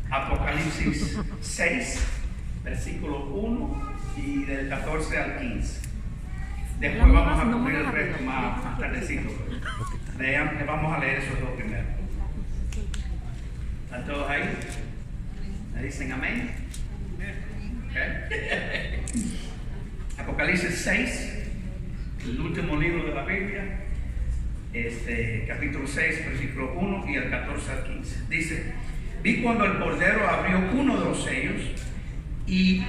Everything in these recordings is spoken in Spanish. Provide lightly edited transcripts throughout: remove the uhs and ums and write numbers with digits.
Apocalipsis 6, versículo 1 y del 14 al 15. Después vamos a cubrir el resto más tardecito. Vamos a leer esos dos primero. ¿Están todos ahí? ¿Me dicen amén? Okay. Apocalipsis 6, el último libro de la Biblia, capítulo 6, versículo 1 y el 14 al 15. Dice: vi cuando el Cordero abrió uno de los sellos y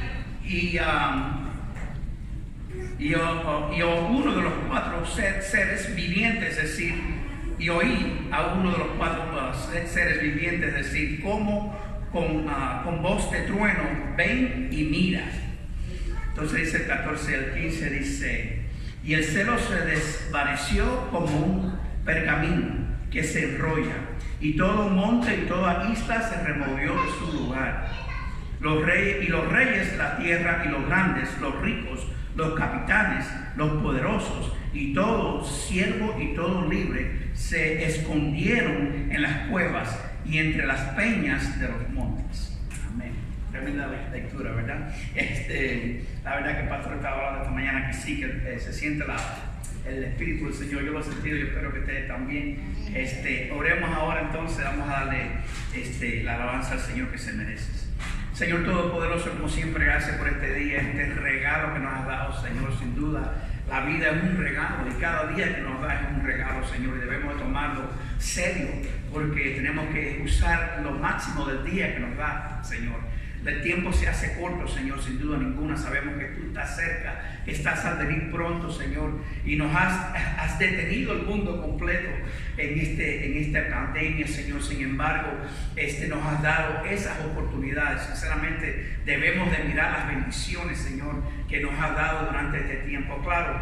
uno de los cuatro seres vivientes decir, y oí a uno de los cuatro seres vivientes decir, como con voz de trueno, ven y mira. Entonces dice el 14 al 15, dice: y el cielo se desvaneció como un pergamino que se enrolla, y todo monte y toda isla se removió de su lugar. Los reyes de la tierra y los grandes, los ricos, los capitanes, los poderosos y todo siervo y todo libre se escondieron en las cuevas y entre las peñas de los montes. Amén. Tremenda lectura, ¿verdad? La verdad que el pastor estaba hablando esta mañana que sí, que se siente el Espíritu del Señor. Yo lo he sentido y espero que ustedes también. Oremos ahora entonces, vamos a darle la alabanza al Señor que se merece. Señor Todopoderoso, como siempre, gracias por este día, este regalo que nos has dado, Señor. Sin duda, la vida es un regalo y cada día que nos da es un regalo, Señor, y debemos tomarlo serio porque tenemos que usar lo máximo del día que nos da, Señor. El tiempo se hace corto, Señor, sin duda ninguna. Sabemos que tú estás cerca, que estás a venir pronto, Señor, y nos has detenido el mundo completo en esta pandemia, Señor. Sin embargo, nos has dado esas oportunidades. Sinceramente, debemos de mirar las bendiciones, Señor, que nos has dado durante este tiempo. Claro,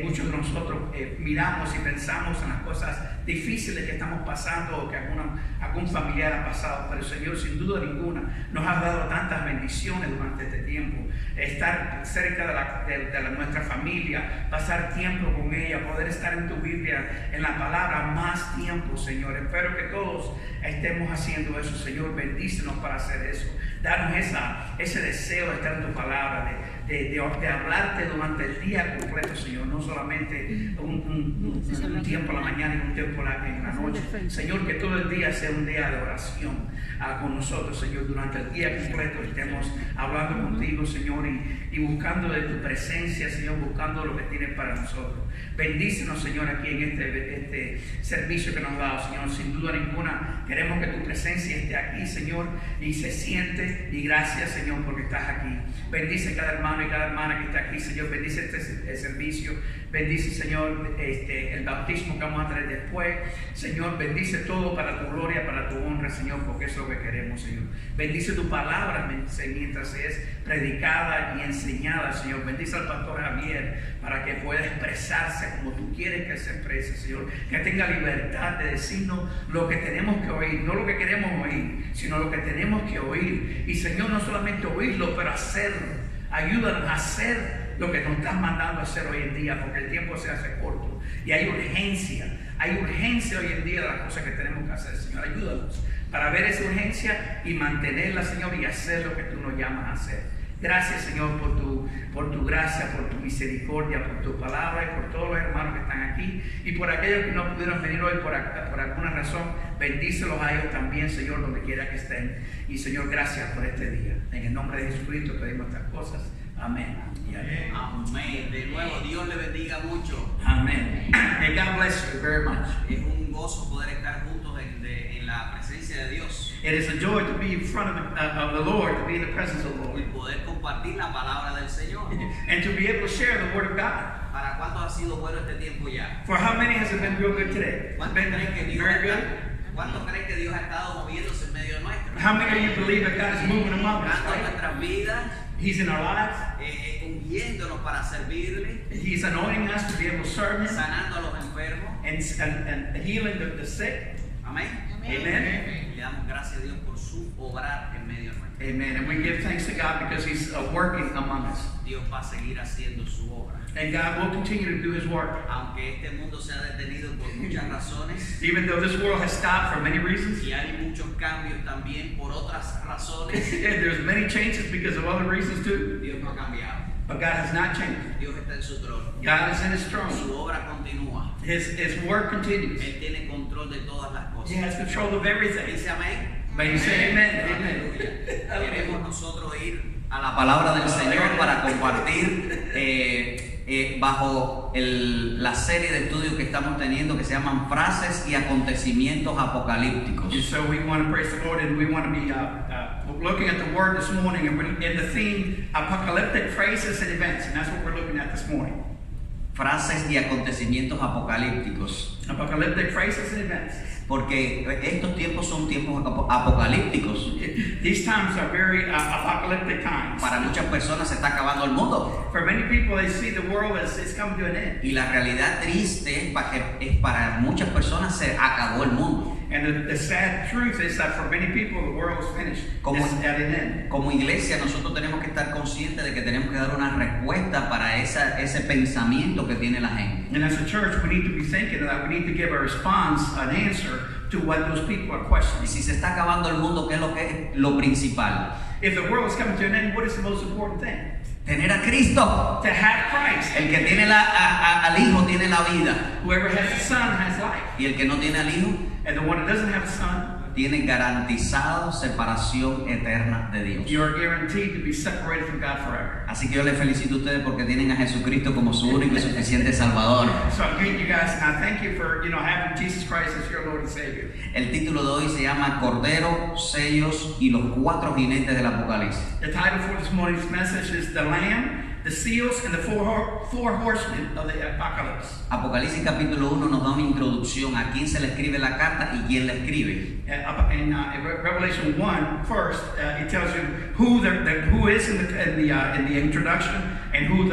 muchos de nosotros miramos y pensamos en las cosas difíciles que estamos pasando o que algún familiar ha pasado, pero Señor, sin duda ninguna, nos has dado tantas bendiciones durante este tiempo. Estar cerca de nuestra familia, pasar tiempo con ella, poder estar en tu Biblia, en la palabra, más tiempo, Señor. Espero que todos estemos haciendo eso, Señor. Bendícenos para hacer eso. Danos ese deseo de estar en tu palabra, de hablarte durante el día completo, Señor. No solamente un tiempo a la mañana y un tiempo en la noche. Señor, que todo el día sea un día de oración con nosotros, Señor. Durante el día completo estemos hablando contigo, Señor, y buscando de tu presencia, Señor, buscando lo que tienes para nosotros. Bendícenos, Señor, aquí en este servicio que nos has dado, Señor. Sin duda ninguna, queremos que tu presencia esté aquí, Señor, y se siente. Y gracias, Señor, porque estás aquí. Bendice cada hermano y cada hermana que está aquí, Señor. Bendice este servicio. Bendice, Señor, el bautismo que vamos a traer después. Señor, bendice todo para tu gloria, para tu honra, Señor, porque es lo que queremos, Señor. Bendice tu palabra mientras es predicada y enseñada, Señor. Bendice al pastor Javier para que pueda expresarse como tú quieres que se exprese, Señor. Que tenga libertad de decirnos lo que tenemos que oír, no lo que queremos oír, sino lo que tenemos que oír. Y, Señor, no solamente oírlo, pero hacerlo. Ayúdanos a hacer lo que nos estás mandando a hacer hoy en día, porque el tiempo se hace corto y hay urgencia hoy en día de las cosas que tenemos que hacer, Señor. Ayúdanos para ver esa urgencia y mantenerla, Señor, y hacer lo que tú nos llamas a hacer. Gracias, Señor, por tu gracia, por tu misericordia, por tu palabra y por todos los hermanos que están aquí y por aquellos que no pudieron venir hoy por alguna razón. Bendícelos a ellos también, Señor, donde quiera que estén. Y, Señor, gracias por este día. En el nombre de Jesucristo pedimos estas cosas. Amén. Y amén. Amén. De nuevo, Dios le bendiga mucho. Amén. And God bless you very much. Es un gozo poder estar juntos en la presencia de Dios. It is a joy to be in front of the Lord, to be in the presence of the Y Lord, poder compartir la palabra del Señor. and to be able to share the Word of God. ¿Para cuántos ha sido bueno este tiempo ya? For how many has it been real good today? ¿Cuántos creen que Dios Very good. ha estado moviéndose en medio nuestro? How many of you believe that God is moving among us? Dando Right? nuestras vidas, He's in our lives. ungiéndonos para servirle, He's anointing us to be able to serve Him sanando a los enfermos. and healing the sick. Amén. Amen. Le damos gracias a Dios por su obrar en medio nuestro. Amen. And we give thanks to God because He's working among us. Dios va a seguir haciendo su obra. And God will continue to do His work. Aunque este mundo se ha detenido por muchas razones Even though this world has stopped for many reasons, y hay muchos cambios también por otras razones, and there's many changes because of other reasons too, Dios no ha cambiado. but God has not changed. Dios está en su trono. God is in His Su throne. obra continúa. His work continues. Él tiene control de todas las cosas. He has control of everything. Dice amén. May you say amen. Amen. Aleluya. Queremos nosotros ir a la palabra del Señor para compartir bajo la serie de estudios que estamos teniendo que se llaman frases y acontecimientos apocalípticos. And so we want to praise the Lord, and we want to be looking at the Word this morning, and we're in the theme apocalyptic phrases and events, and that's what we're looking at this morning. Frases y acontecimientos apocalípticos. Apocalyptic phrases and events. Porque estos tiempos son tiempos apocalípticos. These times are very apocalyptic times. Para muchas personas se está acabando el mundo. For many people, they see the world as it's coming to an end. Y la realidad triste es para muchas personas se acabó el mundo. And the sad truth is that for many people, the world is finished. It's at an end. Como iglesia, nosotros tenemos que estar conscientes de que tenemos que dar una respuesta para ese pensamiento que tiene la gente. And as a church, we need to be thinking of that. We need to give a response, an answer to what those people are questioning. Y si se está acabando el mundo, ¿qué es lo principal? If the world is coming to an end, what is the most important thing? Tener a Cristo. To have Christ. El que tiene al Hijo tiene la vida. Whoever has the Son has life. Y el que no tiene al Hijo, and the one that doesn't have the Son, tiene garantizado separación eterna de Dios. You are guaranteed to be separated from God forever. Así que yo les felicito a ustedes porque tienen a Jesucristo como su único y suficiente Salvador. So I greet you guys and I thank you for having Jesus Christ as your Lord and Savior. El título de hoy se llama Cordero, sellos y los cuatro jinetes del Apocalipsis. The title for this morning's message is The Lamb, the Seals, and the four horsemen of the Apocalypse. Apocalipsis capítulo 1 nos da una introducción a quién se le escribe la carta y quién la escribe. In Revelation 1, first, it tells you who is in the introduction and who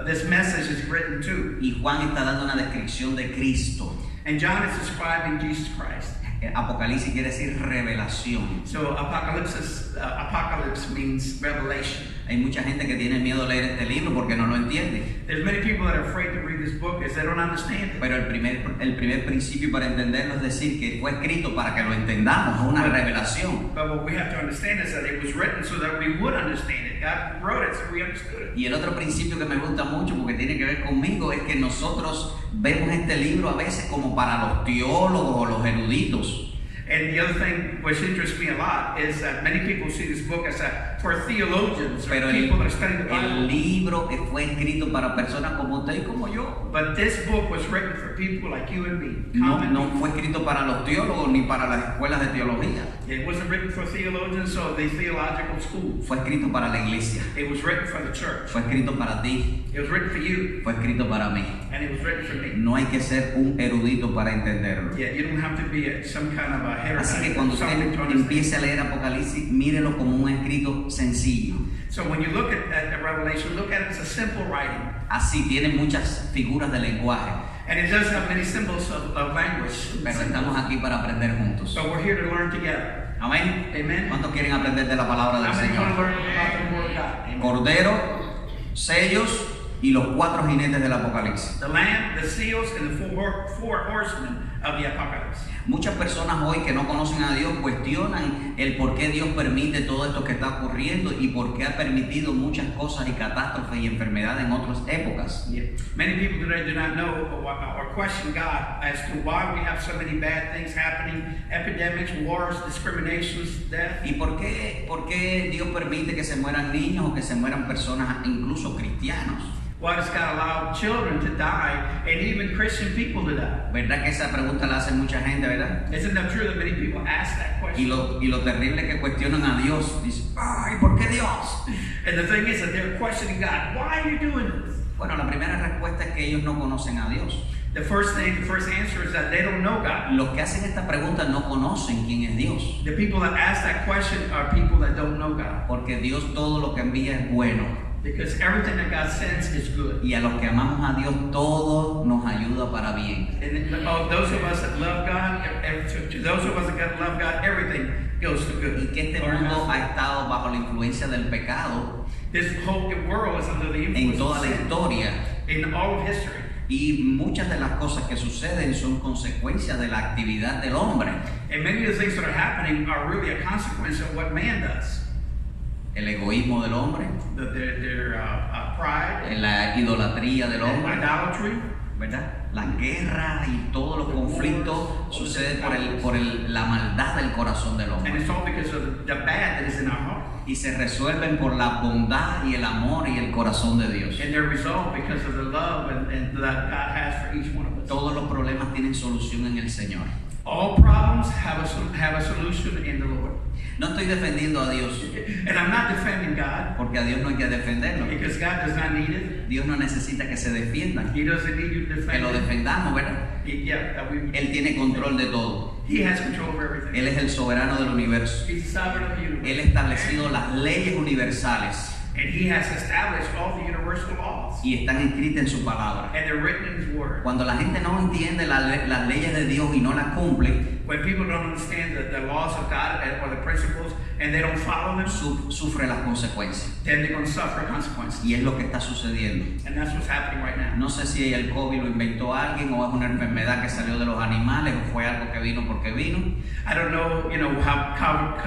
this message is written to. Y Juan está dando una descripción de Cristo. And John is describing Jesus Christ. Apocalipsis quiere decir revelación. So apocalypse means revelation. Hay mucha gente que tiene miedo a leer este libro porque no lo entiende. There's many people that are afraid to read this book because they don't understand it. Pero el primer principio para entenderlo es decir que fue escrito para que lo entendamos, es una revelación. But what we have to understand is that it was written so that we would understand it. God wrote it so we understood it. Y el otro principio que me gusta mucho porque tiene que ver conmigo es que nosotros vemos este libro a veces como para los teólogos o los eruditos. And the other thing which interests me a lot is that many people see this book as for theologians or people that are studying the Bible. El libro fue escrito para personas como usted y como yo. But this book was written for people like you and me. No fue escrito para los teólogos ni para las escuelas de teología. It wasn't written for theologians or the theological schools. Fue escrito para la iglesia. It was written for the church. Fue escrito para ti. It was written for you. Fue escrito para mí. And it was written for me. No hay que ser un erudito para entenderlo. Yeah, you don't have to be some kind of a heretic. Así que cuando usted empiece a leer Apocalipsis, mírelo como un escrito sencillo. So when you look at Revelation, look at it as a simple writing. Así tiene muchas figuras de lenguaje. And it does have many symbols of language. Pero estamos aquí para aprender juntos. So we're here to learn together. Amén. Amen. ¿Cuántos quieren aprender de la palabra del How many want to Señor? learn about the Word of God? Amen. Cordero, sellos y los cuatro jinetes del Apocalipsis. The Lamb, the seals, and the four horsemen of the Apocalypse. Muchas personas hoy que no conocen a Dios cuestionan el por qué Dios permite todo esto que está ocurriendo y por qué ha permitido muchas cosas y catástrofes y enfermedades en otras épocas. Yeah. Many people today do not know or question God as to why we have so many bad things happening, epidemics, wars, discriminations, death. ¿Y por qué Dios permite que se mueran niños o que se mueran personas, incluso cristianos? Why does God allow children to die and even Christian people to die? ¿Verdad que esa pregunta la hace mucha gente, verdad? Isn't that true that many people ask that Y question? lo terrible es que cuestionan a Dios. Dicen, ay, ¿por qué Dios? And the thing is that they're questioning God. Why are you doing this? Bueno, la primera respuesta es que ellos no conocen a Dios. The first answer is that they don't know God. Los que hacen esta pregunta no conocen quién es Dios. The people that ask that question are people that don't know God. Porque Dios todo lo que envía es bueno. Because everything that God sends is good. Y a los que amamos a Dios, todo nos ayuda para bien. And those of us that love God, to those of us that love God, everything goes to good. y que este Or mundo has- ha estado bajo la influencia del pecado This whole world is under the en influence toda of la sin historia. in all of history. Y muchas de las cosas que suceden son consecuencias de la actividad del hombre. And many of the things that are happening are really a consequence of what man does. El egoísmo del hombre, Their pride, la idolatría del and hombre, idolatry, ¿verdad? Las guerras y todos los conflictos suceden por la maldad del corazón del and hombre. it's all because of the bad that is in our heart. Y se resuelven por la bondad y el amor y el corazón de Dios. And they're resolved because of the love and that God has for each one of us. Todos los problemas tienen solución en el Señor. All problems have a solution in the Lord. No estoy defendiendo a Dios, And I'm not defending God porque a Dios no hay que defenderlo. because God does not need it. Dios no necesita que se defiendan, He doesn't need you to que defend lo it. defendamos, ¿verdad? Él tiene control de todo. He has control of everything. Él es el soberano del universo. He's the sovereign of the universe. Él ha establecido las leyes universales And He has established all the universal laws. y están escritas en su palabra. And they're written in His Word. Cuando la gente no entiende las leyes de Dios y no las cumple, When people don't understand the laws of God or the principles and they don't follow them, sufre las consecuencias. then they're going to suffer consequences. Y es lo que está sucediendo. And that's what's happening right now. No sé si el COVID lo inventó alguien o es una enfermedad que salió de los animales o fue algo que vino porque vino. I don't know, how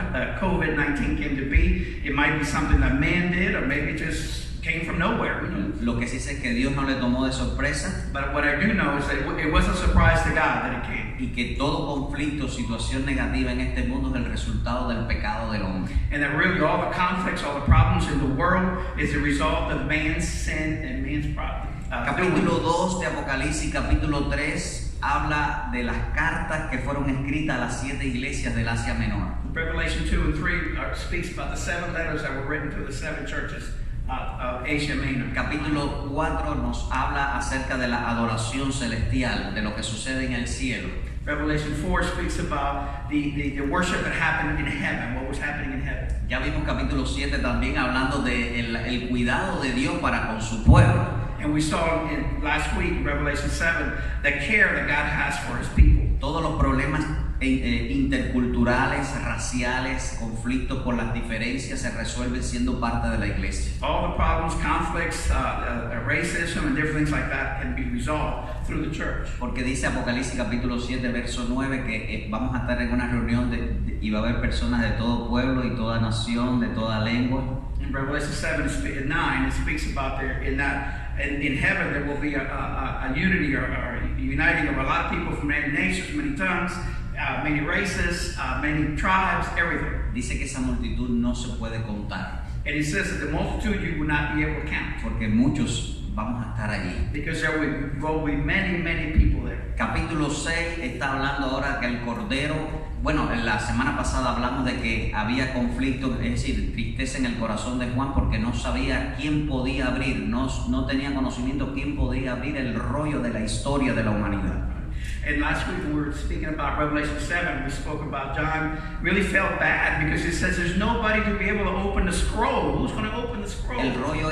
COVID-19 came to be. It might be something that man did, or maybe it just came from nowhere. Lo que sí sé es que Dios no le tomó de sorpresa But what I do know is that it wasn't a surprise to God that it came. y que todo conflicto, situación negativa en este mundo es el resultado del pecado del hombre. And that really all the conflicts, all the problems in the world is the result of man's sin and man's problem. Capítulo 2 de Apocalipsis, capítulo 3, habla de las cartas que fueron escritas a las 7 iglesias del Asia Menor. Revelation 2 and 3 speaks about the 7 letters that were written to the 7 churches of Asia Minor. Capítulo 4 nos habla acerca de la adoración celestial, de lo que sucede en el cielo. Revelation 4 speaks about the worship that happened in heaven, what was happening in heaven. Ya vimos capítulo 7 también hablando de el cuidado de Dios para con su pueblo. And we saw in last week, in Revelation 7, the care that God has for His people. Todos los problemas interculturales, raciales, conflictos por las diferencias se resuelven siendo parte de la iglesia. All the problems, conflicts, racism, and different things like that can be resolved through the church. Porque dice Apocalipsis capítulo 7, verso 9, que vamos a estar en una reunión y va a haber personas de todo pueblo y toda nación, de toda lengua. In Revelation 7 and 9, it speaks about in heaven there will be a unity or a uniting of a lot of people from many nations, many tongues, many races, many tribes, everything. Dice que esa multitud no se puede contar, And He says that the multitude you will not be able to count, porque muchos vamos a estar allí. because there will be many, many people there. Capítulo 6 está hablando ahora que el Cordero, bueno, en la semana pasada hablamos de que había conflicto, es decir, tristeza en el corazón de Juan porque no sabía quién podía abrir, no tenía conocimiento quién podía abrir el rollo de la historia de la humanidad. And last week when we were speaking about Revelation 7, we spoke about John really felt bad because it says there's nobody to be able to open the scroll. Who's going to open the scroll? El rollo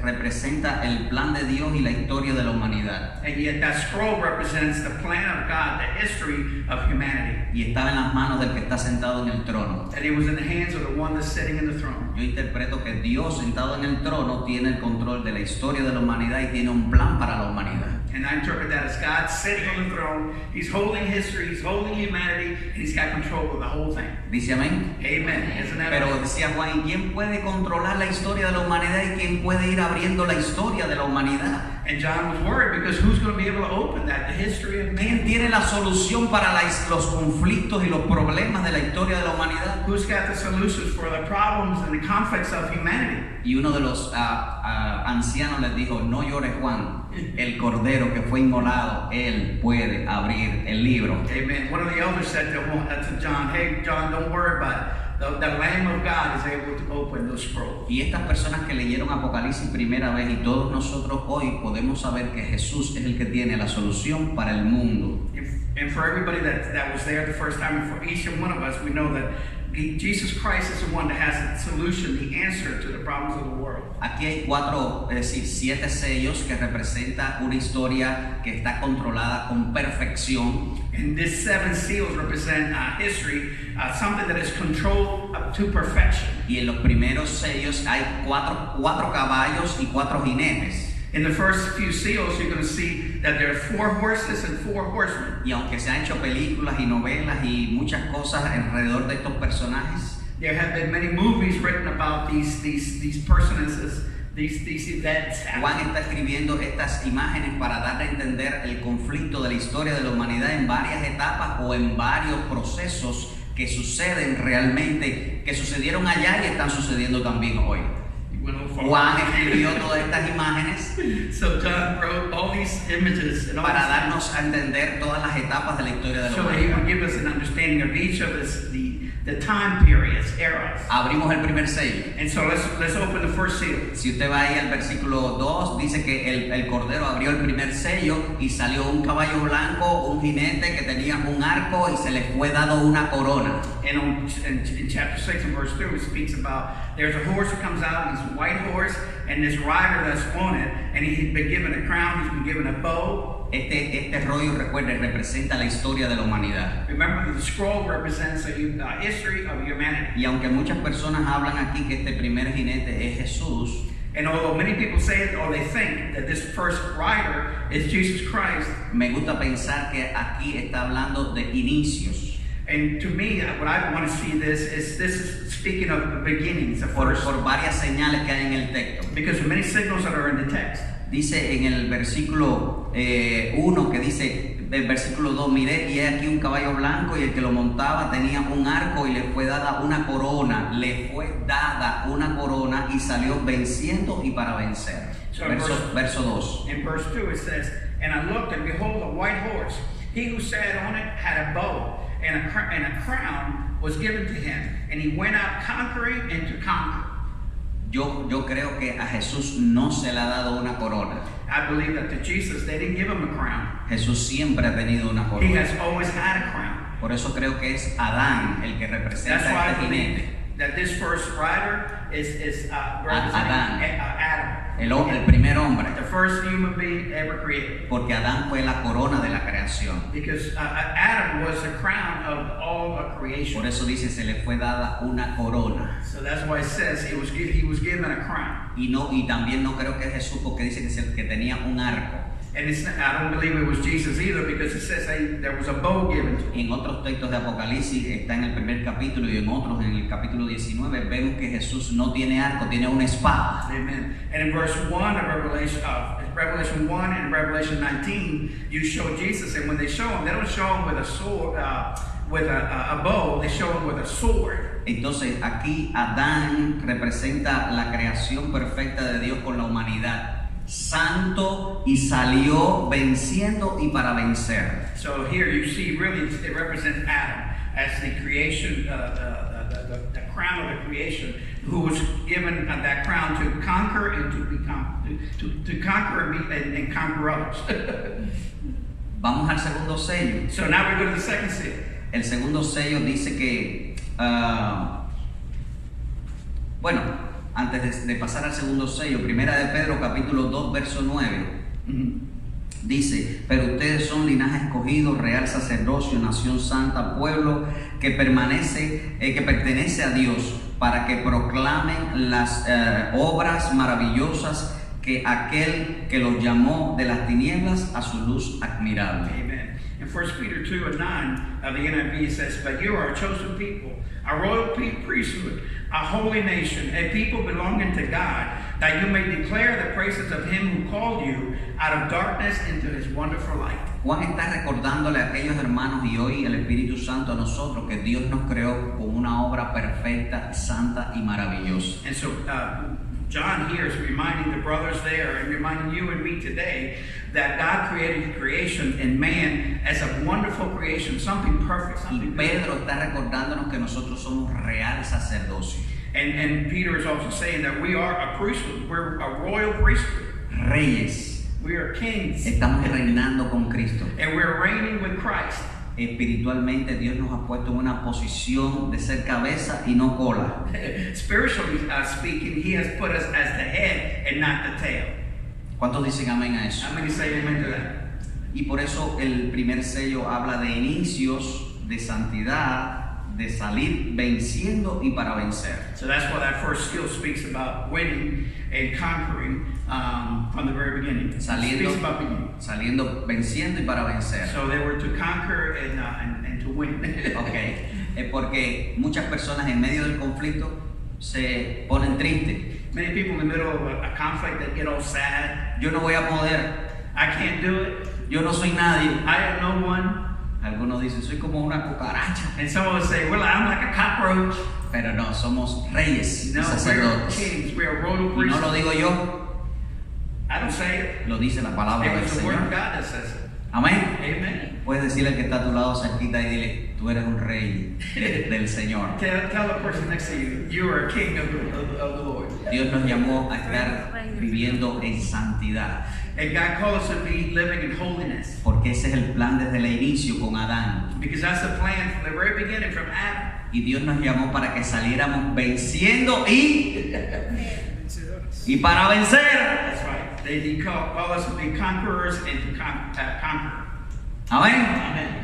representa el plan de Dios y la historia de la humanidad. And yet that scroll represents the plan of God, the history of humanity. Y estaba en las manos del que está sentado en el trono. And it was in the hands of the one that's sitting in the throne. Yo interpreto que Dios sentado en el trono tiene el control de la historia de la humanidad y tiene un plan para la humanidad. And I interpret that as God sitting on the throne. He's holding history, He's holding humanity, and He's got control of the whole thing. Dice amén. Amen. Isn't that Pero right? decía Juan, ¿y quién puede controlar la historia de la humanidad y quién puede ir abriendo la historia de la humanidad? And John was worried because who's going to be able to open that? The history of ¿Quién man. tiene la solución para los conflictos y los problemas de la historia de la humanidad? Who's got the solutions for the problems and the conflicts of humanity? Y uno de los ancianos les dijo, no llores Juan, el cordero que fue inmolado, él puede abrir el libro. Amen. One of the elders said to John, hey, John, don't worry about it. The Lamb of God is able to open those scrolls. Y estas personas que leyeron Apocalipsis primera vez y todos nosotros hoy podemos saber que Jesús es el que tiene la solución para el mundo. And for everybody that was there the first time, and for each and one of us, we know that Jesus Christ is the one that has the solution, the answer to the problems of the world. Aquí hay 4, es decir, 7 sellos que representan una historia que está controlada con perfección. And these 7 seals represent history, something that is controlled up to perfection. Y en los primeros sellos hay 4 caballos y 4 jinetes. In the first few seals, you're going to see that there are 4 horses and 4 horsemen. Y aunque se han hecho películas y novelas y muchas cosas alrededor de estos personajes, there have been many movies written about these personages, these events. Juan está escribiendo estas imágenes para dar a entender el conflicto de la historia de la humanidad en varias etapas o en varios procesos que suceden realmente, que sucedieron allá y están sucediendo también hoy. Juan escribió todas estas imágenes So John wrote all these images and all para darnos a entender todas las etapas de la historia de la so that he humanidad. would give us an understanding of each of the time periods, eras. Abrimos el primer sello. And so let's open the first seal. Si usted va ahí al versículo 2, dice que el Cordero abrió el primer sello y salió un caballo blanco, un jinete que tenía un arco y se le fue dado una corona. And in chapter 6 and verse 2, it speaks about there's a horse that comes out, and he's a white horse, and this rider that's on it, and he's been given a crown, he's been given a bow. Este rollo, recuerde, representa la historia de la humanidad. Remember that the scroll represents the history of humanity. Y aunque muchas personas hablan aquí que este primer jinete es Jesús, And although many people say it or they think that this first rider is Jesus Christ, me gusta pensar que aquí está hablando de inicios. and to me, what I want to see this is speaking of the beginnings, of Por course, varias señales que hay en el texto. because of many signals that are in the text. Dice en el versículo 1 que dice, el versículo 2, miré y he aquí un caballo blanco y el que lo montaba tenía un arco y le fue dada una corona, y salió venciendo y para vencer. So Verso 2. In verse 2 it says, and I looked and behold a white horse. He who sat on it had a bow and a crown was given to him. And he went out conquering and to conquer. Yo creo que a Jesús no se le ha dado una corona. I believe that to Jesus, they didn't give him a crown. Jesús siempre ha tenido una He corona. has always had a crown. Por eso creo que es Adán el que That's representa why a I este believe jinete. that this first rider is representing Adam. Adam. El primer hombre. The first human being ever created. Porque Adán fue la corona de la creación. Because Adam was the crown of all of creation. Por eso dice, se le fue dada una corona. So that's why it says he was given a crown. Y también no creo que es Jesús, porque dice que tenía un arco. And I don't believe it was Jesus either, because it says there was a bow given to him. En otros textos de Apocalipsis, está en el primer capítulo y en otros, en el capítulo 19, vemos que Jesús no tiene arco, tiene una espada. Amen. And in verse 1 of Revelation 1 and Revelation 19, you show Jesus, and when they show him, they don't show him with a sword, with a bow, they show him with a sword. Entonces aquí Adán representa la creación perfecta de Dios con la humanidad. Santo, y salió venciendo y para vencer. So here you see really it represents Adam as the creation, the crown of the creation, who was given that crown to conquer and to conquer and conquer others. Vamos al segundo sello. So now we go to the second seal. El segundo sello dice que, antes de pasar al segundo sello, primera de Pedro capítulo 2 verso 9, dice, pero ustedes son linaje escogido, real sacerdocio, nación santa, pueblo que pertenece a Dios, para que proclamen las obras maravillosas que aquel que los llamó de las tinieblas a su luz admirable. Amen. In 1 Peter 2 and 9 of the NIV says, but you are a chosen people, a royal priesthood, a holy nation, a people belonging to God, that you may declare the praises of him who called you out of darkness into his wonderful light. Juan está recordándole a aquellos hermanos y hoy el Espíritu Santo a nosotros que Dios nos creó con una obra perfecta, santa y maravillosa. And so John here is reminding the brothers there and reminding you and me today that God created creation and man as a wonderful creation, something perfect, Y something good. Pedro está recordándonos que nosotros somos real sacerdocio, And Peter is also saying that we are a priesthood, we're a royal priesthood. reyes, We are kings. Estamos reinando con Cristo. And we're reigning with Christ. Espiritualmente Dios nos ha puesto en una posición de ser cabeza y no cola. Spiritually speaking, He has put us as the head and not the tail. ¿Cuántos dicen amén a eso? How many say amen to that? Y por eso el primer sello habla de inicios, de santidad, de salir venciendo y para vencer. So that's why that first skill speaks about winning and conquering from the very beginning. It speaks about beginning. Saliendo, venciendo y para vencer. So they were to conquer and to win. Okay. Porque muchas personas en medio del conflicto se ponen tristes. Many people in the middle of a conflict that get all sad. Yo no voy a poder. I can't do it. Yo no soy nadie. I am no one. Algunos dicen, soy como una cucaracha. And some will say, well, I'm like a cockroach. Pero no, somos reyes y No, we're sacerdotes. kings. We're royal Y priests. no lo digo yo, I don't say it. lo dice la palabra It del was the word of Señor. God that says it. Amén. Amen. Puedes decirle al que está a tu lado cerquita y dile, tú eres un rey del Señor. Tell the person next to you, you are a king of the Lord. Dios nos llamó a estar viviendo en santidad, And God called us to be living in holiness. porque ese es el plan desde el inicio con Adán. Because that's the plan from the very beginning, from Adam. Y Dios nos llamó para que saliéramos venciendo y para vencer. That's right. They call us to be conquerors and to conquer. Amén. Amen.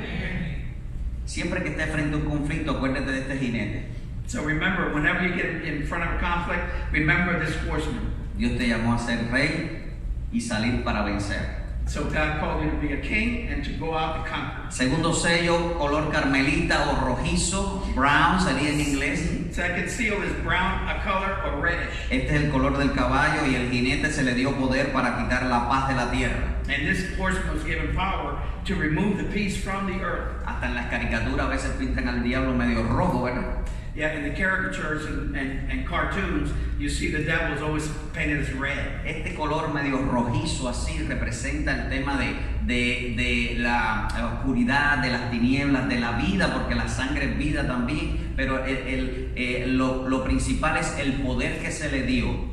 Siempre que estés frente a un conflicto, acuérdate de este jinete. So remember, whenever you get in front of a conflict, remember this horseman. Dios te llamó a ser rey y salir para vencer. So God called you to be a king and to go out and conquer. Segundo sello, color carmelita o rojizo, brown sería en inglés. Second seal is brown, a color, or reddish. Este es el color del caballo y el jinete se le dio poder para quitar la paz de la tierra. And this horseman was given power to remove the peace from the earth. Hasta en las caricaturas a veces pintan al diablo medio rojo, ¿verdad? Yeah, in the caricatures and cartoons, you see the devil is always painted as red. Este color medio rojizo así representa el tema de la oscuridad, de las tinieblas, de la vida, porque la sangre es vida también, pero lo principal es el poder que se le dio.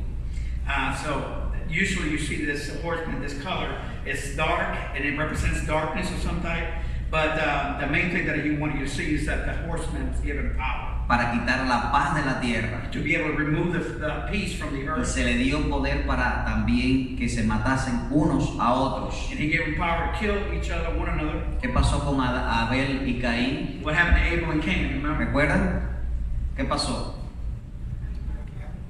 So usually you see this horseman, this color, it's dark and it represents darkness of some type. But the main thing that you want you to see is that the horseman is given power. Para quitar la paz de la tierra. To be able to remove the peace from the Y earth. se le dio poder para también que se matasen unos a otros. And he gave them power to kill each other, one another. ¿Qué pasó con Abel y Caín? What happened to Abel and Cain, remember? ¿Recuerdan? ¿Qué pasó?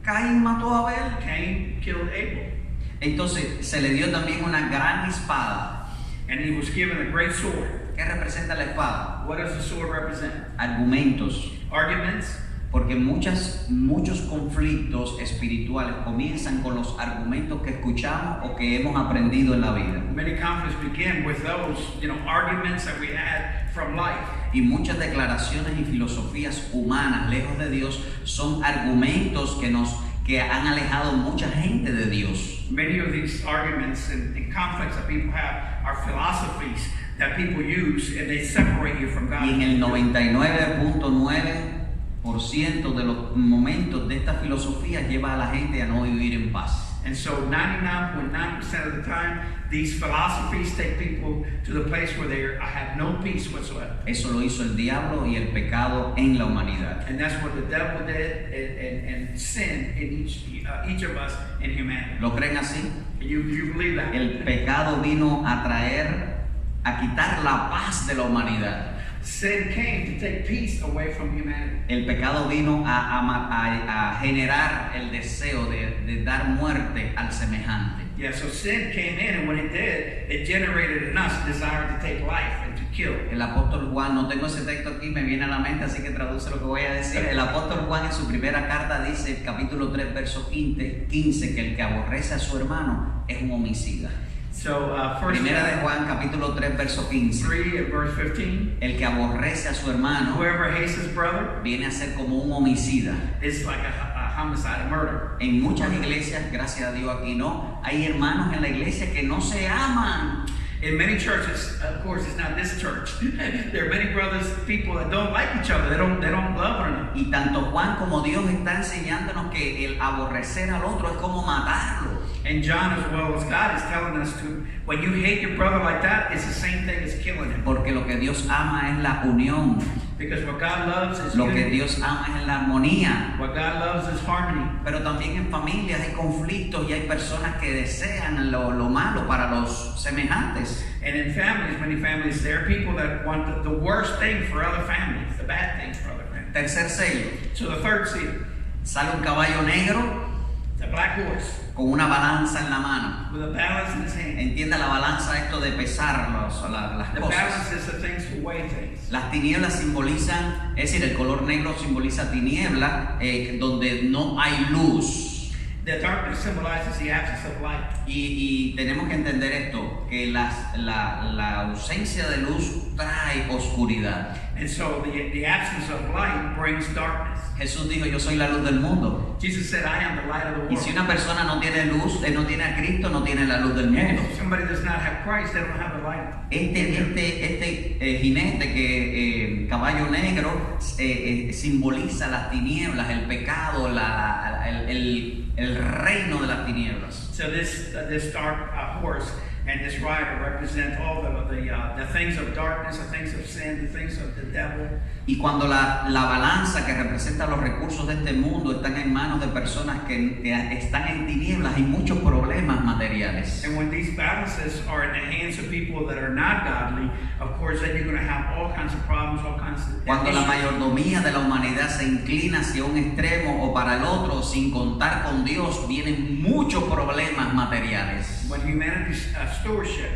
Caín mató a Abel. Cain killed Abel. Entonces se le dio también una gran espada. And he was given a great sword. ¿Qué representa la espada? What does the sword represent? Argumentos. Arguments. Porque muchos conflictos espirituales comienzan con los argumentos que escuchamos o que hemos aprendido en la vida. Many conflicts begin with those, arguments that we had from life. Y muchas declaraciones y filosofías humanas, lejos de Dios, son argumentos que han alejado mucha gente de Dios. Many of these arguments and conflicts that people have are philosophies that people use and they separate you from God. Y en el 99.9% de los momentos de estas filosofías lleva a la gente a no vivir en paz. And so 99.9% of the time, these philosophies take people to the place where they have no peace whatsoever. Eso lo hizo el diablo y el pecado en la humanidad. And that's what the devil did and sin in each of us in humanity. ¿Lo creen así? You believe that? El pecado vino a quitar la paz de la humanidad. Sin came to take peace away from humanity. El pecado vino a generar el deseo de dar muerte al semejante. Yeah, so sin came in, and when it did, it generated in us a desire to take life and to kill. El apóstol Juan, no tengo ese texto aquí, me viene a la mente, así que traduce lo que voy a decir. El apóstol Juan en su primera carta dice, capítulo 3, verso 15, que el que aborrece a su hermano es un homicida. So, first Primera de Juan, capítulo 3, verso 15. 3 and verse 15. El que aborrece a su hermano Whoever hates his brother viene a ser como un homicida. is like a homicide, a murder. En muchas iglesias, gracias a Dios aquí no, hay hermanos en la iglesia que no se aman. In many churches, of course, it's not this church. There are many brothers, people that don't like each other. They don't love one another. Y tanto Juan como Dios está enseñándonos que el aborrecer al otro es como matarlo. And John, as well as God, is telling us to, when you hate your brother like that, it's the same thing as killing him. Porque lo que Dios ama es la unión. Because what God loves is Lo que unity. Dios ama es la armonía. What God loves is harmony. Pero también en familias hay conflictos y hay personas que desean lo malo para los semejantes. And in families, many families, there are people that want the worst thing for other families, the bad things for other families. Tercer sello. So the third seal, Sale un caballo negro the black horse, con una balanza en la mano. with a balance in his hand. Entienda la balanza, esto de pesar las The cosas. balance is the things to weigh things. Las tinieblas simbolizan, es decir, el color negro simboliza tiniebla, donde no hay luz. The darkness symbolizes the absence of light. Y tenemos que entender esto, que la ausencia de luz trae oscuridad. And so the absence of light brings darkness. Jesús dijo, yo soy la luz del mundo. Jesus said, I am the light of the Y world. si una persona no tiene luz, no tiene a Cristo, no tiene la luz del And mundo. if somebody does not have Christ, they don't have the light. Jinete que caballo negro simboliza las tinieblas, el pecado, el reino de las tinieblas. So this dark horse and this rider represent all the things of darkness, the things of sin, the things of the devil. Y cuando la balanza que representa los recursos de este mundo están en manos de personas que están en tinieblas, hay muchos problemas materiales. And when these balances are in the hands of people that are not godly, of course, then you're going to have all kinds of problems, all kinds of Cuando la issues. mayordomía de la humanidad se inclina hacia un extremo o para el otro, sin contar con Dios, vienen muchos problemas materiales. When humanity's stewardship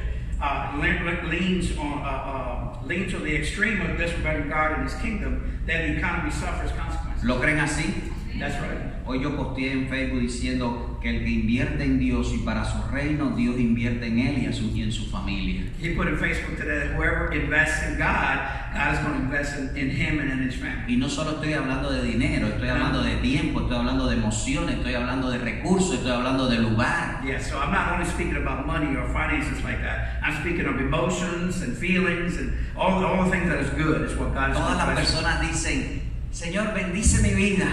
leans to the extreme of disregarding God and His kingdom, then the economy suffers consequences. ¿Lo creen así? That's right. Hoy yo posteé en Facebook diciendo que el que invierte en Dios y para su reino, Dios invierte en él y en su familia. He put in Facebook today that whoever invests in God, God is going to invest in him and in his family. Y no solo estoy hablando de dinero, estoy hablando de tiempo, estoy hablando de emociones, estoy hablando de recursos, estoy hablando de lugar. Yeah, so I'm not only speaking about money or finances like that. I'm speaking of emotions and feelings and all the things that is good is what God is Todas las going to bless. personas dicen, Señor, bendice mi vida.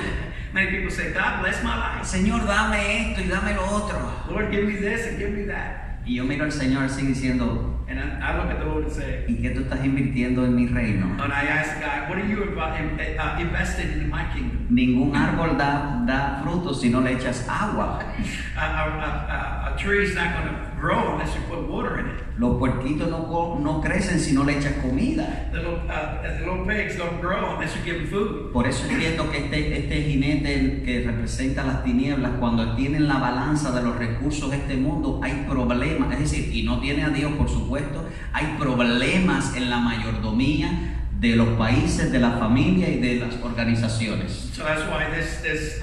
Many people say, God bless my life. Señor, dame esto y dame lo otro. Lord, give me this and give me that. Y yo miro al Señor así diciendo, And I look at the Lord and say, ¿y qué tú estás invirtiendo en mi reino? and I ask God, what are you invested in my kingdom? Ningún árbol da frutos si no le echas agua. A tree is not going to grow unless you put water in it. Los puerquitos no crecen si no le echas comida. The little pigs don't grow unless you give them food. Por eso entiendo que este jinete que representa las tinieblas, cuando tienen la balanza de los recursos de este mundo, hay problemas. Es decir, y no tiene a Dios, por supuesto, hay problemas en la mayordomía de los países, de la familia y de las organizaciones. So that's why this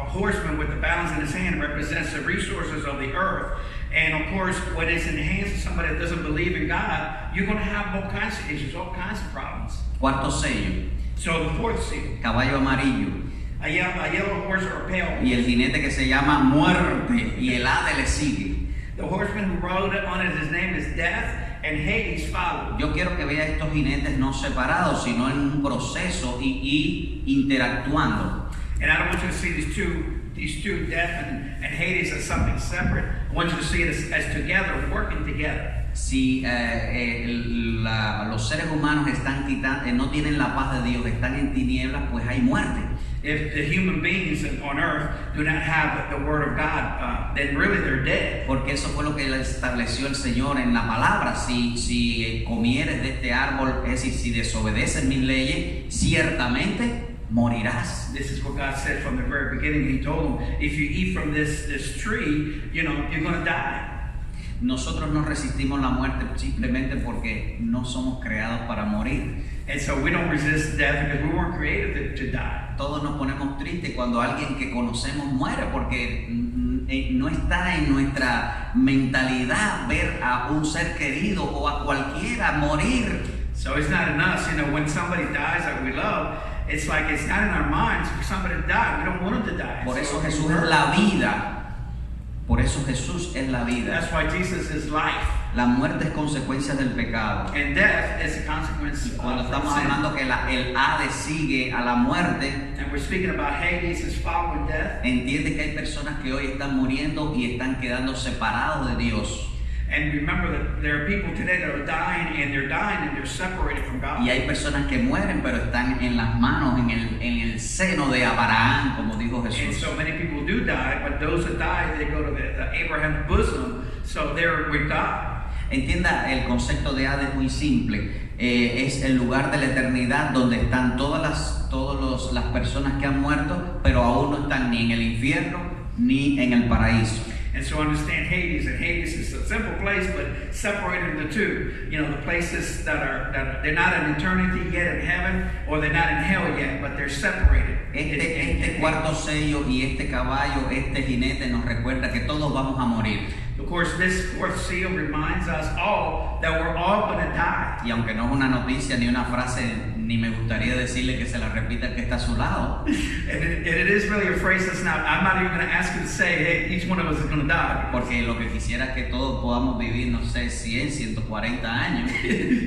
horseman with the balance in his hand represents the resources of the earth. And of course, when it's in the hands of somebody that doesn't believe in God, you're going to have all kinds of issues, all kinds of problems. Cuarto sello, So the fourth seal, caballo amarillo. a yellow horse or a pale Y horse. el jinete que se llama muerte y el ave le sigue. The horseman who rode on it, his name is Death, and Hades followed. Yo quiero que vea estos jinetes no separados, sino en un proceso y interactuando. And I don't want you to see these two, Death and Hades, as something separate. I want you to see it as together, working together. Si los seres humanos no tienen la paz de Dios, están en tinieblas, pues hay muerte. If the human beings on earth do not have the word of God, then really they're dead. Porque eso fue lo que estableció el Señor en la palabra. Si comieres de este árbol, es decir, si desobedeces mis leyes, ciertamente morirás. This is what God said from the very beginning. He told them, if you eat from this tree, you're going to die. Nosotros no resistimos la muerte simplemente porque no somos creados para morir. And so we don't resist death because we weren't created to die. Todos nos ponemos tristes cuando alguien que conocemos muere porque no está en nuestra mentalidad ver a un ser querido o a cualquiera morir. So it's not in us, when somebody dies that we love, it's like it's not in our minds for somebody to die. We don't want them to die. Por So eso Jesús es la vida. Por eso Jesús es la vida. that's why Jesus is life. La muerte es consecuencia del pecado. and death is a consequence Cuando of estamos sin. hablando que el Hades sigue a la muerte, And we're speaking about Hades is following death. entiende que hay personas que hoy están muriendo y están quedando separados de Dios. And remember that there are people today that are dying and they're separated from God. Y hay personas que mueren, pero están en las manos, en el seno de Abraham, como dijo And Jesús. so many people do die, but those that die, they go to the Abraham's bosom, so they're with God. Entienda el concepto de Hades muy simple. Es el lugar de la eternidad donde están todas las personas que han muerto, pero aún no están ni en el infierno ni en el paraíso. And so understand Hades, and Hades is a simple place, but separating the two. You know, the places that they're not in eternity yet in heaven, or they're not in hell yet, but they're separated. Este cuarto sello y este caballo, este jinete nos recuerda que todos vamos a morir. Of course, this fourth seal reminds us all that we're all going to die. Y aunque no es una noticia ni una frase, ni me gustaría decirle que se la repita el que está a su lado. And it is really a phrase that's not, I'm not even going to ask you to say, hey, each one of us is going to die. Porque lo que quisiera es que todos podamos vivir, no sé, 100, 140 años.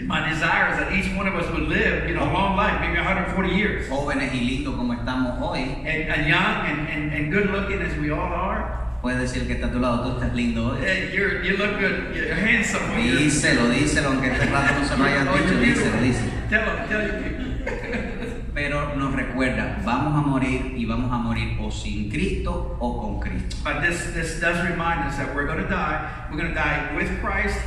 My desire is that each one of us would live, you know, a long life, maybe 140 years. Jóvenes y lindos como estamos hoy. And young and good looking as we all are. Puedes decir que está a tu lado, tú estás lindo hoy. Hey, you look good, you're handsome. Díselo, aunque este rato no se lo hayan dicho, díselo. Tell your people. Pero nos recuerda, vamos a morir y vamos a morir o sin Cristo o con Cristo. But this does remind us that we're going to die. We're going to die with Christ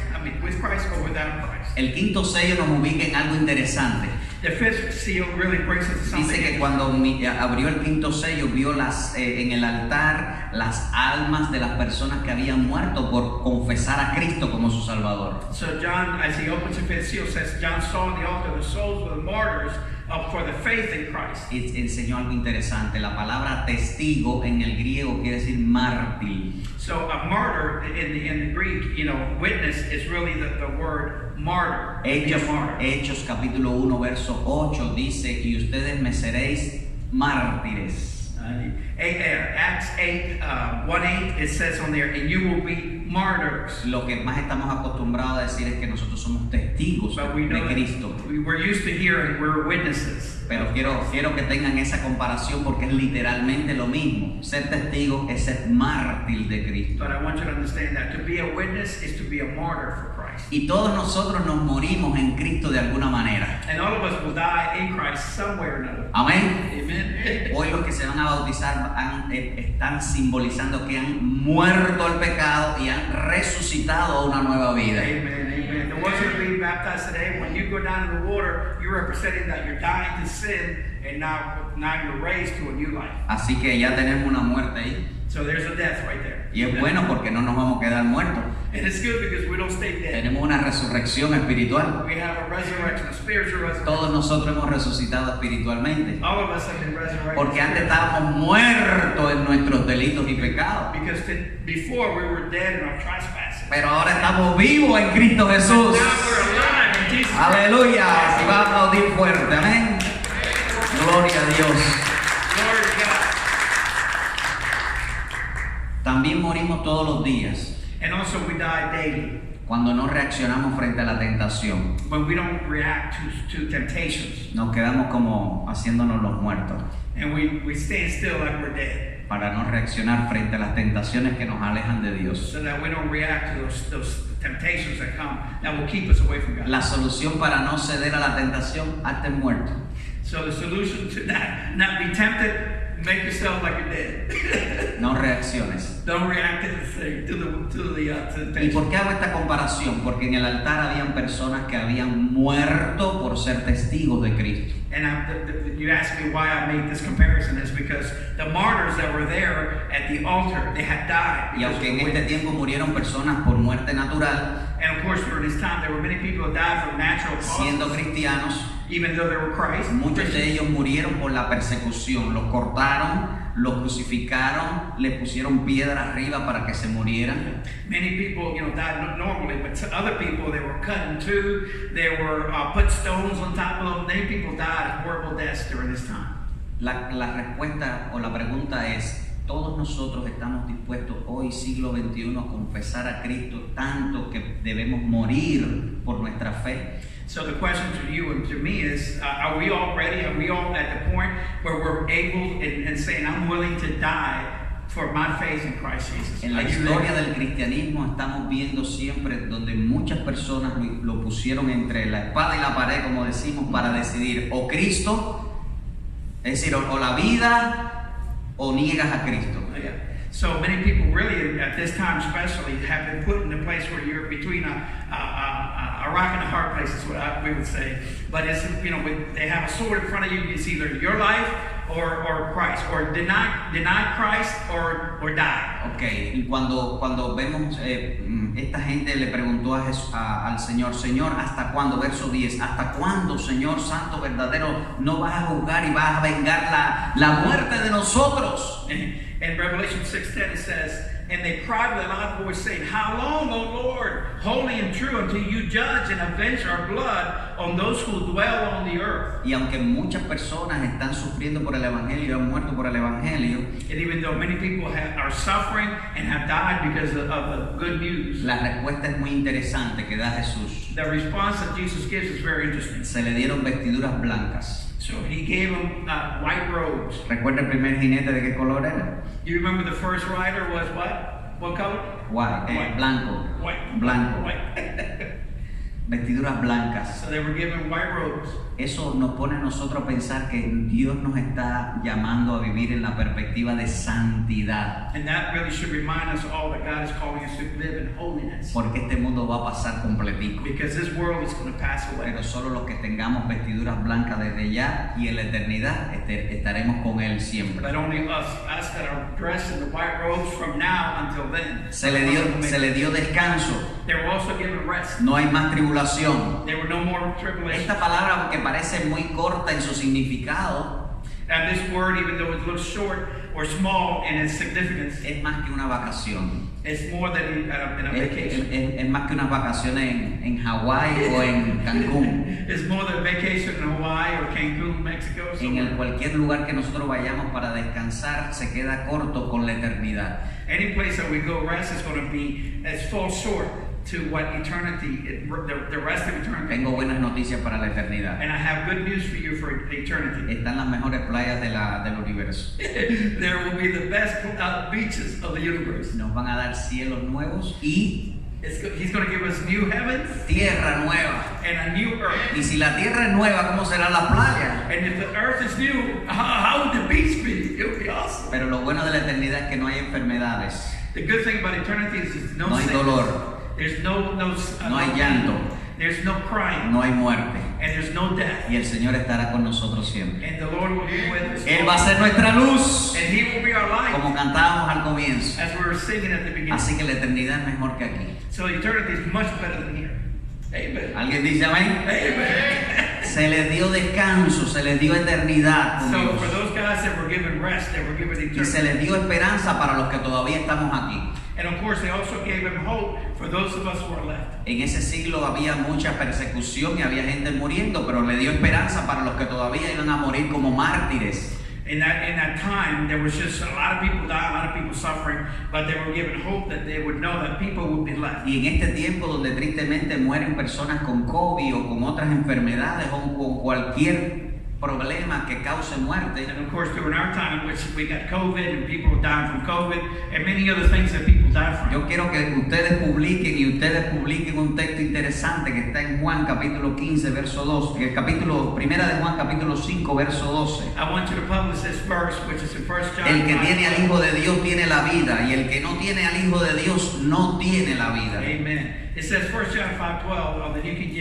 or without Christ. El quinto sello nos ubica en algo interesante. The fifth seal really brings us to something. Dice que cuando abrió el quinto sello, vio en el altar las almas de las personas que habían muerto por confesar a Cristo como su Salvador. So John, as he opens the fifth seal, says John saw on the altar the souls of the martyrs for the faith in Christ. Y enseñó algo interesante. La palabra testigo en el griego quiere decir mártir. So a martyr in the Greek, you know, witness is really the word martyr. Hechos capítulo 1 verso 8 dice, y ustedes me seréis mártires. Acts 8, 1:8, it says on there, and you will be martyrs. Lo que más estamos acostumbrados a decir es que nosotros somos testigos But we know de Cristo. we're used to hearing we're witnesses. Pero quiero que tengan esa comparación porque es literalmente lo mismo. Ser testigo es ser mártir de Cristo. But I want you to understand that to be a witness is to be a martyr for Christ. Y todos nosotros nos morimos en Cristo de alguna manera. And all of us will die in Christ somewhere or another. Amén. Amen. Hoy los que se van a bautizar están simbolizando que han muerto al pecado y han resucitado a una nueva vida. Amen. Amen. The ones that are being baptized today, when you go down in the water, you're representing that you're dying to sin, and now you're raised to a new life. Así que ya tenemos una muerte ahí. So there's a death right there. Y es bueno porque no nos vamos a quedar muertos. And it's good because we don't stay dead. Tenemos una resurrección espiritual. We have a resurrection, a spiritual resurrection. Todos nosotros hemos resucitado espiritualmente. All of us have been resurrected. Porque antes estábamos muertos en nuestros delitos y pecados. Because before we were dead in our trespasses. Pero ahora estamos vivos en Cristo Jesús. Now we're alive in Jesus. Aleluya. Si va a aplaudir fuerte. Amén. Gloria a Dios. Glory to God. También morimos todos los días And also we die daily cuando no reaccionamos frente a la tentación. when we don't react to temptations. Nos quedamos como haciéndonos los muertos And we stand still like we're dead. para no reaccionar frente a las tentaciones que nos alejan de Dios. So that we don't react to those temptations that come that will keep us away from God. La solución para no ceder a la tentación, hazte muerto. So the solution to not be tempted, make yourself like you're dead. No reacciones. Don't react to the thing, to the ¿Y temptation. por qué hago esta comparación? Porque en el altar habían personas que habían muerto por ser testigos de Cristo. And you asked me why I made this comparison is because the martyrs that were there at the altar, they had died. Y aunque en este tiempo murieron personas por muerte natural, And of course, during this time, there were many people that died from natural siendo causes, cristianos, even though they were Christ. muchos de ellos murieron por la persecución. Los cortaron, los crucificaron, les pusieron piedra arriba para que se murieran. Many people, died normally, but other people, they were cut in two. They were put stones on top of them. Many people died horrible deaths during this time. La respuesta o la pregunta es, todos nosotros estamos dispuestos hoy, siglo XXI, a confesar a Cristo tanto que debemos morir por nuestra fe. So the question to you and to me is, are we all ready? Are we all at the point where we're able and saying, I'm willing to die for my faith in Christ Jesus? En la historia del cristianismo estamos viendo siempre donde muchas personas lo pusieron entre la espada y la pared, como decimos, para decidir o Cristo, es decir, o la vida, o niegas a Cristo. Yeah. So many people really, at this time especially, have been put in a place where you're between a rock and a hard place, is what we would say. But it's, they have a sword in front of you. It's either your life or Christ, or deny Christ or die. Okay, y cuando vemos esta gente le preguntó al Señor, Señor, ¿hasta cuándo? Verso 10, ¿hasta cuándo, Señor Santo verdadero, no vas a juzgar y vas a vengar la muerte de nosotros? In Revelation 6:10 it says, and they cried with a loud voice, saying, How long, O Lord, holy and true, until you judge and avenge our blood on those who dwell on the earth? Y aunque muchas personas están sufriendo por el Evangelio, han muerto por el Evangelio, and even though many people are suffering and have died because of the good news, la respuesta es muy interesante que da Jesús. the response that Jesus gives is very interesting. Se le dieron vestiduras blancas. So he gave them white robes. ¿Recuerda el primer jinete de qué color era? You remember the first rider was what? What color? White, blanco. White. Blanco. White. Vestiduras blancas. So they were given white robes. Eso nos pone a nosotros a pensar que Dios nos está llamando a vivir en la perspectiva de santidad. And that really should remind us all that God is calling us to live in holiness. Porque este mundo va a pasar completico. Because this world is going to pass away. Pero solo los que tengamos vestiduras blancas desde ya y en la eternidad estaremos con Él siempre. But only us that are dressed in the white robes from now until then. Se le dio descanso. They were also given rest. No hay más tribulación. There were no more tribulations. Esta palabra, aunque parece muy corta en su significado, and this word, even though it looks short or small in its significance, es más que una vacación. It's more than a vacation. Es más que unas vacaciones en Hawái o en Cancún. It's more than a vacation in Hawaii or Cancun, Mexico. En cualquier lugar que nosotros vayamos para descansar se queda corto con la eternidad. Any place that we go rest is going to be, it falls short to what eternity, the rest of eternity. Tengo buenas noticias para la eternidad. And I have good news for you for eternity. Están las mejores playas del universo. There will be the best beaches of the universe. Nos van a dar cielos nuevos y He's going to give us new heavens, tierra nueva, and a new earth. Y si la tierra es nueva, ¿cómo será la playa? And if the earth is new, how would the beach be? It would be awesome. Pero lo bueno de la eternidad es que no hay enfermedades. The good thing about eternity is there's no hay sickness. Dolor. There's no hay llanto. There's no crying. No hay muerte. And there's no death. Y el Señor estará con nosotros siempre. And the Lord will be with us. Él va a ser nuestra luz. And He will be our light. Como cantábamos al comienzo. As we were singing at the beginning. Así que la eternidad es mejor que aquí. So eternity is much better than here. Amen. ¿Alguien dice amén? Amen. Se les dio descanso, se les dio eternidad con So Dios. for those guys that were given rest, they were given eternity. Y se les dio esperanza para los que todavía estamos aquí. And of course, they also gave him hope for those of us who are left. En ese siglo había mucha persecución y había gente muriendo, pero le dio esperanza para los que todavía iban a morir como mártires. In that time, there was just a lot of people dying, a lot of people suffering, but they were given hope that they would know that people would be left. Y en este tiempo donde tristemente mueren personas con COVID o con otras enfermedades o con cualquier problema que cause muerte. And of course, during our time, in which we got COVID and people dying from COVID and many other things that people die from. Yo quiero que ustedes publiquen un texto interesante que está en Juan capítulo 15 verso 2, primera de Juan capítulo 5 verso 12. I want you to publish this verse, which is in 1 John. El que tiene al Hijo de Dios tiene la vida, y el que no tiene al Hijo de Dios no tiene la vida. Amen. It says 1 John 5:12 on the New King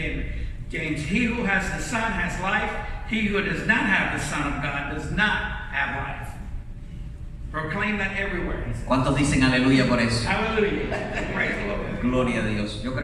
James. He who has the Son has life. He who does not have the Son of God does not have life. Proclaim that everywhere. ¿Cuántos dicen aleluya por eso? Hallelujah. Praise the Lord. Gloria a Dios. Yo creo